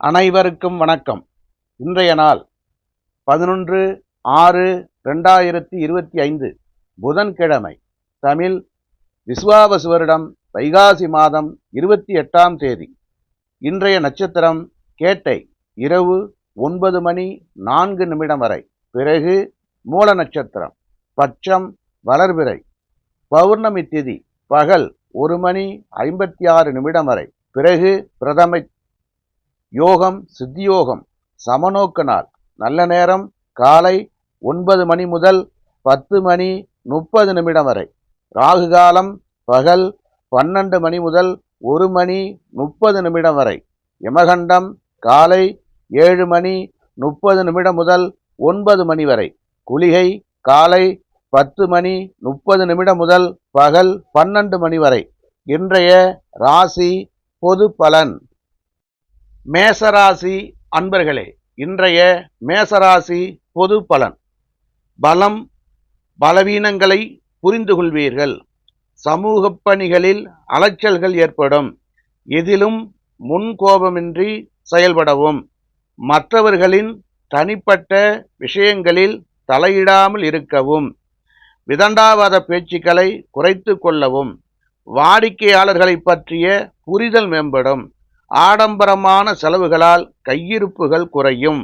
அனைவருக்கும் வணக்கம். இன்றைய நாள் 11/6/2025 புதன்கிழமை. தமிழ் விசுவாவசு வருடம் வைகாசி மாதம் 28ஆம் தேதி. இன்றைய நட்சத்திரம் கேட்டை. இரவு 9:04 வரை. பிறகு மூல நட்சத்திரம். பட்சம் வளர்பிறை. பௌர்ணமி திதி பகல் 1:56 வரை. பிறகு பிரதமை. யோகம் சித்தியோகம். சமநோக்கு நாள். நல்ல நேரம் காலை 9 முதல் 10:30 வரை. ராகு காலம் பகல் 12 முதல் 1:30 வரை. யமகண்டம் காலை 7:30 முதல் 9 வரை. குளிகை காலை 10:30 முதல் பகல் 12 வரை. இன்றைய ராசி பொது பலன். மேசராசி அன்பர்களே, இன்றைய மேசராசி பொது பலன். பலம் பலவீனங்களை புரிந்து கொள்வீர்கள். சமூக பணிகளில் அலைச்சல்கள் ஏற்படும். எதிலும் முன்கோபமின்றி செயல்படவும். மற்றவர்களின் தனிப்பட்ட விஷயங்களில் தலையிடாமல் இருக்கவும். விதண்டாவாத பேச்சுக்களை குறைத்து கொள்ளவும். வாடிக்கையாளர்களை பற்றிய புரிதல் மேம்படும். ஆடம்பரமான செலவுகளால் கையிருப்புகள் குறையும்.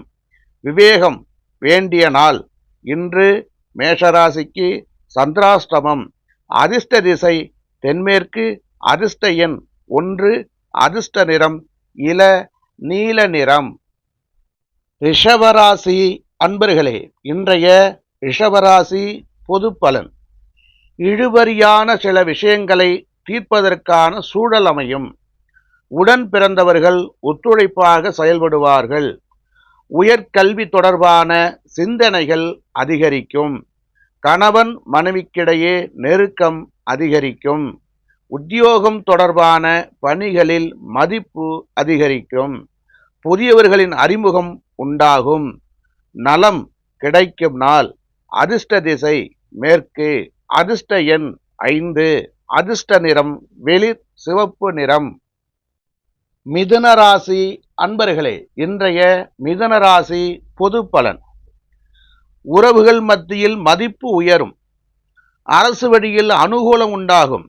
விவேகம் வேண்டிய நாள். இன்று மேஷராசிக்கு சந்திராஷ்டமம். அதிர்ஷ்ட திசை தென்மேற்கு. அதிர்ஷ்ட எண் 1. அதிர்ஷ்ட நிறம் இள நீல நிறம். ரிஷபராசி அன்பர்களே, இன்றைய ரிஷபராசி பொது பலன். இழுபறியான சில விஷயங்களை தீர்ப்பதற்கான சூழல் அமையும். உடன் பிறந்தவர்கள் ஒத்துழைப்பாக செயல்படுவார்கள். உயர்கல்வி தொடர்பான சிந்தனைகள் அதிகரிக்கும். கணவன் மனைவிக்கிடையே நெருக்கம் அதிகரிக்கும். உத்தியோகம் தொடர்பான பணிகளில் மதிப்பு அதிகரிக்கும். புதியவர்களின் அறிமுகம் உண்டாகும். நலம் கிடைக்கும் நாள். அதிர்ஷ்ட திசை மேற்கு. அதிர்ஷ்ட எண் 5. அதிர்ஷ்ட நிறம் வெளிர் சிவப்பு நிறம். மிதுன ராசி அன்பர்களே, இன்றைய மிதுன ராசி பொது பலன். உறவுகள் மத்தியில் மதிப்பு உயரும். அரசு வழியில் அனுகூலம் உண்டாகும்.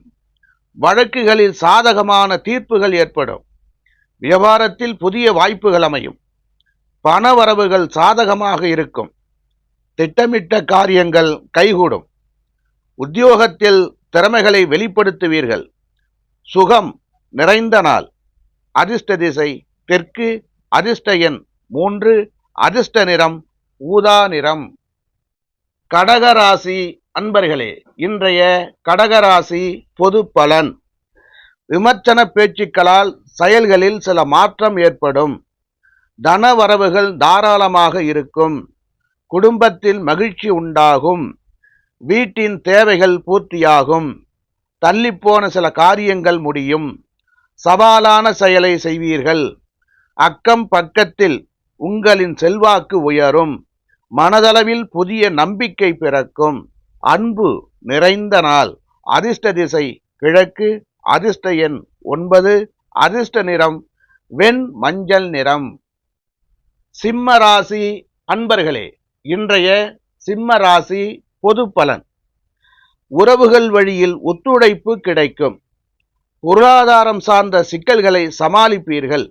வழக்குகளில் சாதகமான தீர்ப்புகள் ஏற்படும். வியாபாரத்தில் புதிய வாய்ப்புகள் அமையும். பண வரவுகள் சாதகமாக இருக்கும். திட்டமிட்ட காரியங்கள் கைகூடும். உத்தியோகத்தில் திறமைகளை வெளிப்படுத்துவீர்கள். சுகம் நிறைந்த நாள். அதிர்ஷ்ட திசை தெற்கு. அதிர்ஷ்ட எண் 3. அதிர்ஷ்ட நிறம் ஊதா நிறம். கடகராசி அன்பர்களே, இன்றைய கடகராசி பொது பலன். விமர்சன பேச்சுக்களால் செயல்களில் சில மாற்றம் ஏற்படும். தன வரவுகள் தாராளமாக இருக்கும். குடும்பத்தில் மகிழ்ச்சி உண்டாகும். வீட்டின் தேவைகள் பூர்த்தியாகும். தள்ளிப்போன சில காரியங்கள் முடியும். சவாலான செயலை செய்வீர்கள். அக்கம் பக்கத்தில் உங்களின் செல்வாக்கு உயரும். மனதளவில் புதிய நம்பிக்கை பிறக்கும். அன்பு நிறைந்த நாள். அதிர்ஷ்ட திசை கிழக்கு. அதிர்ஷ்ட எண் 9. அதிர்ஷ்ட நிறம் வெண் மஞ்சள் நிறம். சிம்ம ராசி அன்பர்களே, இன்றைய சிம்ம ராசி பொது பலன். உறவுகள் வழியில் ஒத்துழைப்பு கிடைக்கும். பொருளாதாரம் சார்ந்த சிக்கல்களை சமாளிப்பீர்கள்.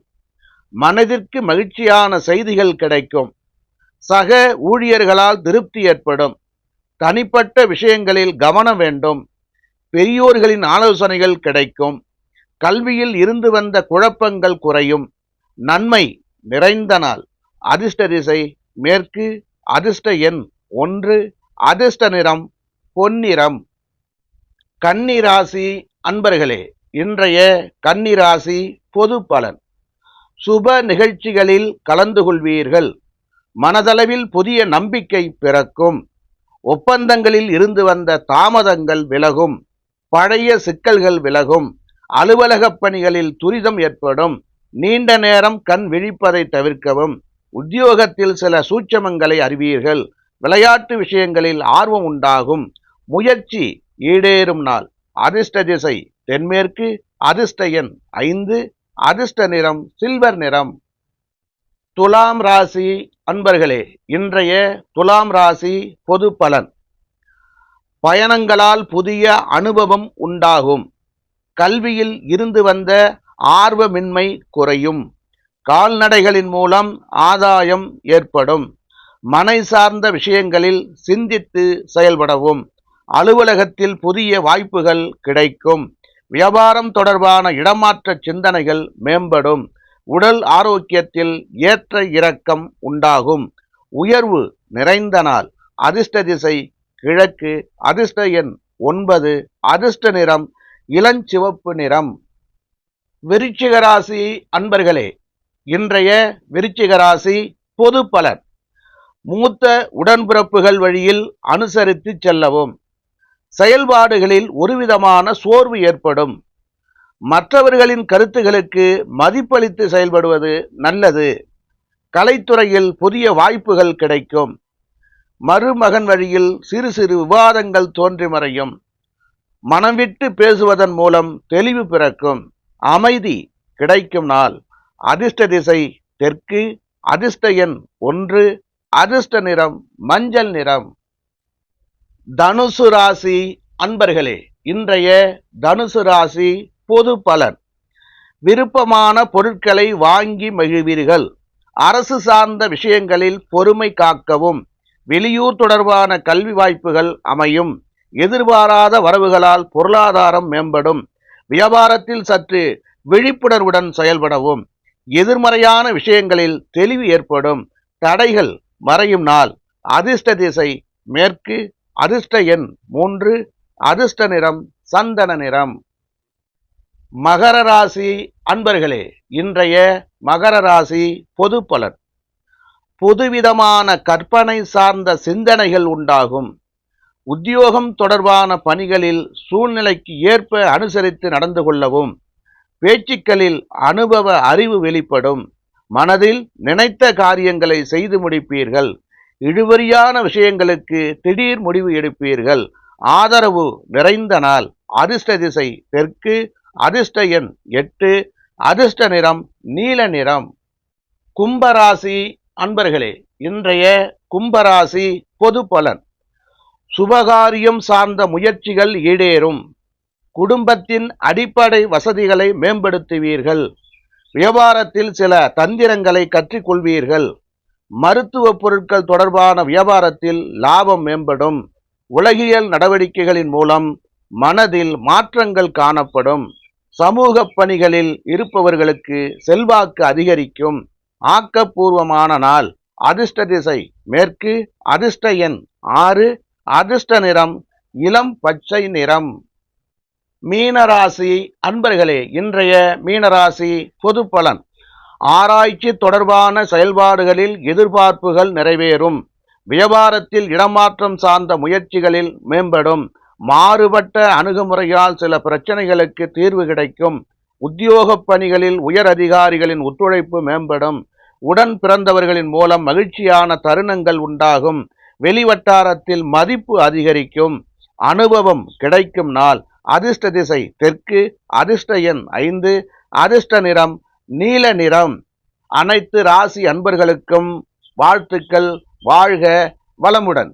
மனதிற்கு மகிழ்ச்சியான செய்திகள் கிடைக்கும். சக ஊழியர்களால் திருப்தி ஏற்படும். தனிப்பட்ட விஷயங்களில் கவனம் வேண்டும். பெரியோர்களின் ஆலோசனைகள் கிடைக்கும். கல்வியில் இருந்து வந்த குழப்பங்கள் குறையும். நன்மை நிறைந்த நாள். அதிர்ஷ்ட திசை மேற்கு. அதிர்ஷ்ட எண் 1. அதிர்ஷ்ட நிறம் பொன்னிறம். கன்னிராசி அன்பர்களே, இன்றைய கன்னிராசி பொது பலன். சுப நிகழ்ச்சிகளில் கலந்து கொள்வீர்கள். மனதளவில் புதிய நம்பிக்கை பிறக்கும். ஒப்பந்தங்களில் இருந்து வந்த தாமதங்கள் விலகும். பழைய சிக்கல்கள் விலகும். அலுவலக பணிகளில் துரிதம் ஏற்படும். நீண்ட நேரம் கண் விழிப்பதை தவிர்க்கவும். உத்தியோகத்தில் சில சூட்சமங்களை அறிவீர்கள். விளையாட்டு விஷயங்களில் ஆர்வம் உண்டாகும். முயற்சி ஈடேறும் நாள். அதிர்ஷ்ட திசை தென்மேற்கு. அதிர்ஷ்ட எண் 5. அதிர்ஷ்ட நிறம் சில்வர் நிறம். துலாம் ராசி அன்பர்களே, இன்றைய துலாம் ராசி பொது பலன். பயணங்களால் புதிய அனுபவம் உண்டாகும். கல்வியில் இருந்து வந்த ஆர்வமின்மை குறையும். கால்நடைகளின் மூலம் ஆதாயம் ஏற்படும். மனை சார்ந்த விஷயங்களில் சிந்தித்து செயல்படவும். அலுவலகத்தில் புதிய வாய்ப்புகள் கிடைக்கும். வியாபாரம் தொடர்பான இடமாற்ற சிந்தனைகள் மேம்படும். உடல் ஆரோக்கியத்தில் ஏற்ற இறக்கம் உண்டாகும். உயர்வு நிறைந்த நாள். அதிர்ஷ்ட திசை கிழக்கு. அதிர்ஷ்ட எண் 9. அதிர்ஷ்ட நிறம் இளஞ்சிவப்பு நிறம். விருச்சிக ராசி அன்பர்களே, இன்றைய விருச்சிக ராசி பொது பலன். மூத்த உடன்பிறப்புகள் வழியில் அனுசரித்து செல்லவும். செயல்பாடுகளில் ஒருவிதமான சோர்வு ஏற்படும். மற்றவர்களின் கருத்துகளுக்கு மதிப்பளித்து செயல்படுவது நல்லது. கலைத்துறையில் புதிய வாய்ப்புகள் கிடைக்கும். மருமகன் வழியில் சிறு சிறு விவாதங்கள் தோன்றி மறையும். மனம் விட்டு பேசுவதன் மூலம் தெளிவு பிறக்கும். அமைதி கிடைக்கும் நாள். அதிர்ஷ்ட திசை தெற்கு. அதிர்ஷ்ட எண் 1. அதிர்ஷ்ட நிறம் மஞ்சள் நிறம். தனுசு ராசி அன்பர்களே, இன்றைய தனுசு ராசி பொது பலன். விருப்பமான பொருட்களை வாங்கி மகிழ்வீர்கள். அரசு சார்ந்த விஷயங்களில் பொறுமை காக்கவும். வெளியூர் தொடர்பான கல்வி வாய்ப்புகள் அமையும். எதிர்பாராத வரவுகளால் பொருளாதாரம் மேம்படும். வியாபாரத்தில் சற்று விழிப்புணர்வுடன் செயல்படவும். எதிர்மறையான விஷயங்களில் தெளிவு ஏற்படும். தடைகள் மறையும் நாள். அதிர்ஷ்ட திசை மேற்கு. அதிர்ஷ்ட எண் 3. அதிர்ஷ்ட நிறம் சந்தன நிறம். மகர ராசி அன்பர்களே, இன்றைய மகர ராசி பொது பலன். புதுவிதமான கற்பனை சார்ந்த சிந்தனைகள் உண்டாகும். உத்தியோகம் தொடர்பான பணிகளில் சூழ்நிலைக்கு ஏற்ப அனுசரித்து நடந்து கொள்ளவும். பேச்சுக்களில் அனுபவ அறிவு வெளிப்படும். மனதில் நினைத்த காரியங்களை செய்து முடிப்பீர்கள். இழுபறியான விஷயங்களுக்கு திடீர் முடிவு எடுப்பீர்கள். ஆதரவு நிறைந்த நாள். அதிர்ஷ்ட திசை தெற்கு. அதிர்ஷ்ட எண் 8. அதிர்ஷ்ட நிறம் நீல நிறம். கும்பராசி அன்பர்களே, இன்றைய கும்பராசி பொது பலன். சுபகாரியம் சார்ந்த முயற்சிகள் ஈடேறும். குடும்பத்தின் அடிப்படை வசதிகளை மேம்படுத்துவீர்கள். வியாபாரத்தில் சில தந்திரங்களை கற்றுக்கொள்வீர்கள். மருத்துவ பொருட்கள் தொடர்பான வியாபாரத்தில் லாபம் மேம்படும். உலகியல் நடவடிக்கைகளின் மூலம் மனதில் மாற்றங்கள் காணப்படும். சமூக பணிகளில் இருப்பவர்களுக்கு செல்வாக்கு அதிகரிக்கும். ஆக்கப்பூர்வமான நாள். அதிர்ஷ்ட திசை மேற்கு. அதிர்ஷ்ட எண் 6. அதிர்ஷ்ட நிறம் இளம் பச்சை நிறம். மீனராசி அன்பர்களே, இன்றைய மீனராசி பொது பலன். ஆராய்ச்சி தொடர்பான செயல்பாடுகளில் எதிர்பார்ப்புகள் நிறைவேறும். வியாபாரத்தில் இடமாற்றம் சார்ந்த முயற்சிகளில் மேம்படும். மாறுபட்ட அணுகுமுறையால் சில பிரச்சனைகளுக்கு தீர்வு கிடைக்கும். உத்தியோக பணிகளில் உயர் அதிகாரிகளின் ஒத்துழைப்பு மேம்படும். உடன் பிறந்தவர்களின் மூலம் மகிழ்ச்சியான தருணங்கள் உண்டாகும். வெளிவட்டாரத்தில் மதிப்பு அதிகரிக்கும். அனுபவம் கிடைக்கும் நாள். அதிர்ஷ்ட திசை தெற்கு. அதிர்ஷ்ட எண் 5. அதிர்ஷ்ட நிறம் நீல நிறம். அனைத்து ராசி அன்பர்களுக்கும் வாழ்த்துக்கள். வாழ்க வளமுடன்.